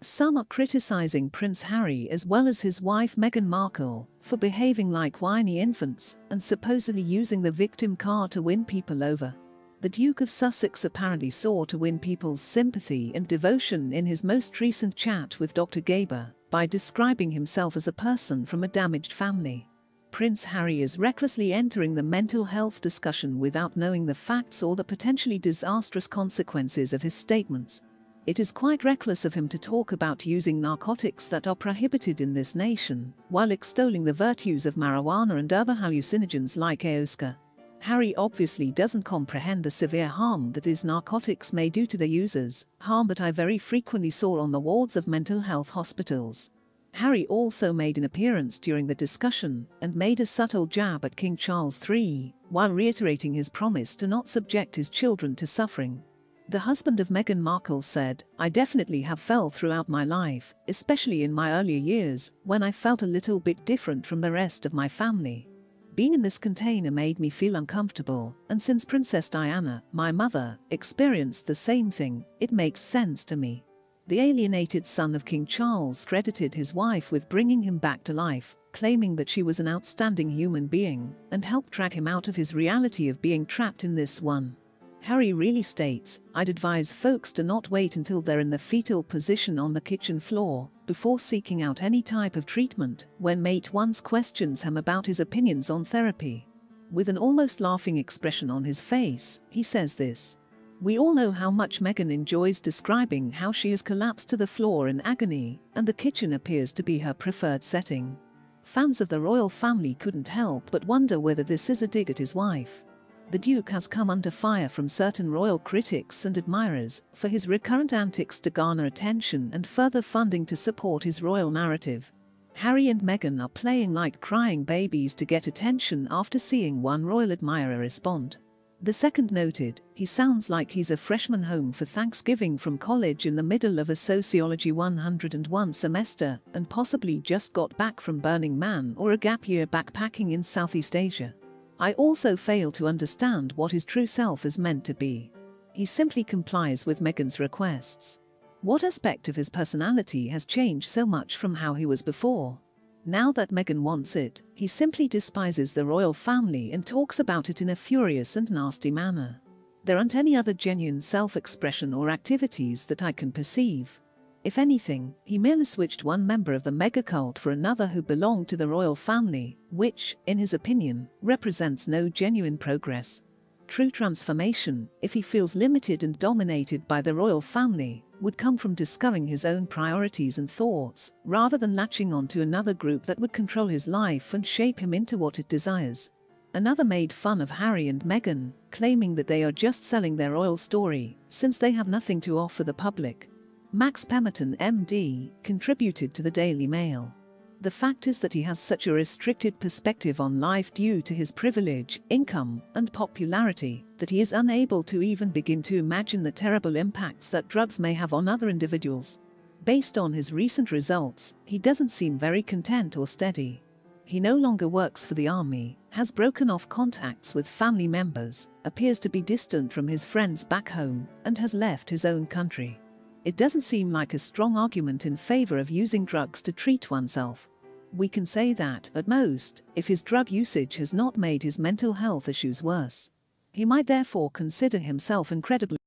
Some are criticizing Prince Harry as well as his wife Meghan Markle for behaving like whiny infants and supposedly using the victim card to win people over. The Duke of Sussex apparently sought to win people's sympathy and devotion in his most recent chat with Dr. Gabor by describing himself as a person from a damaged family. Prince Harry is recklessly entering the mental health discussion without knowing the facts or the potentially disastrous consequences of his statements. It is quite reckless of him to talk about using narcotics that are prohibited in this nation, while extolling the virtues of marijuana and other hallucinogens like ayoasca. Harry obviously doesn't comprehend the severe harm that these narcotics may do to their users, harm that I very frequently saw on the wards of mental health hospitals. Harry also made an appearance during the discussion and made a subtle jab at King Charles III, while reiterating his promise to not subject his children to suffering. The husband of Meghan Markle said, "I definitely have felt throughout my life, especially in my earlier years, when I felt a little bit different from the rest of my family. Being in this container made me feel uncomfortable, and since Princess Diana, my mother, experienced the same thing, it makes sense to me." The alienated son of King Charles credited his wife with bringing him back to life, claiming that she was an outstanding human being and helped drag him out of his reality of being trapped in this one. Harry really states, "I'd advise folks to not wait until they're in the fetal position on the kitchen floor before seeking out any type of treatment when mate once questions him about his opinions on therapy." With an almost laughing expression on his face, he says this. We all know how much Meghan enjoys describing how she has collapsed to the floor in agony, and the kitchen appears to be her preferred setting. Fans of the royal family couldn't help but wonder whether this is a dig at his wife. The Duke has come under fire from certain royal critics and admirers for his recurrent antics to garner attention and further funding to support his royal narrative. Harry and Meghan are playing like crying babies to get attention after seeing one royal admirer respond. The second noted, "He sounds like he's a freshman home for Thanksgiving from college in the middle of a Sociology 101 semester and possibly just got back from Burning Man or a gap year backpacking in Southeast Asia. I also fail to understand what his true self is meant to be. He simply complies with Meghan's requests. What aspect of his personality has changed so much from how he was before? Now that Meghan wants it, he simply despises the royal family and talks about it in a furious and nasty manner. There aren't any other genuine self-expression or activities that I can perceive. If anything, he merely switched one member of the mega cult for another who belonged to the royal family, which, in his opinion, represents no genuine progress. True transformation, if he feels limited and dominated by the royal family, would come from discovering his own priorities and thoughts, rather than latching on to another group that would control his life and shape him into what it desires." Another made fun of Harry and Meghan, claiming that they are just selling their royal story, since they have nothing to offer the public. Max Pemberton, MD, contributed to the Daily Mail. "The fact is that he has such a restricted perspective on life due to his privilege, income, and popularity, that he is unable to even begin to imagine the terrible impacts that drugs may have on other individuals. Based on his recent results, he doesn't seem very content or steady. He no longer works for the army, has broken off contacts with family members, appears to be distant from his friends back home, and has left his own country. It doesn't seem like a strong argument in favor of using drugs to treat oneself. We can say that, at most, if his drug usage has not made his mental health issues worse. He might therefore consider himself incredibly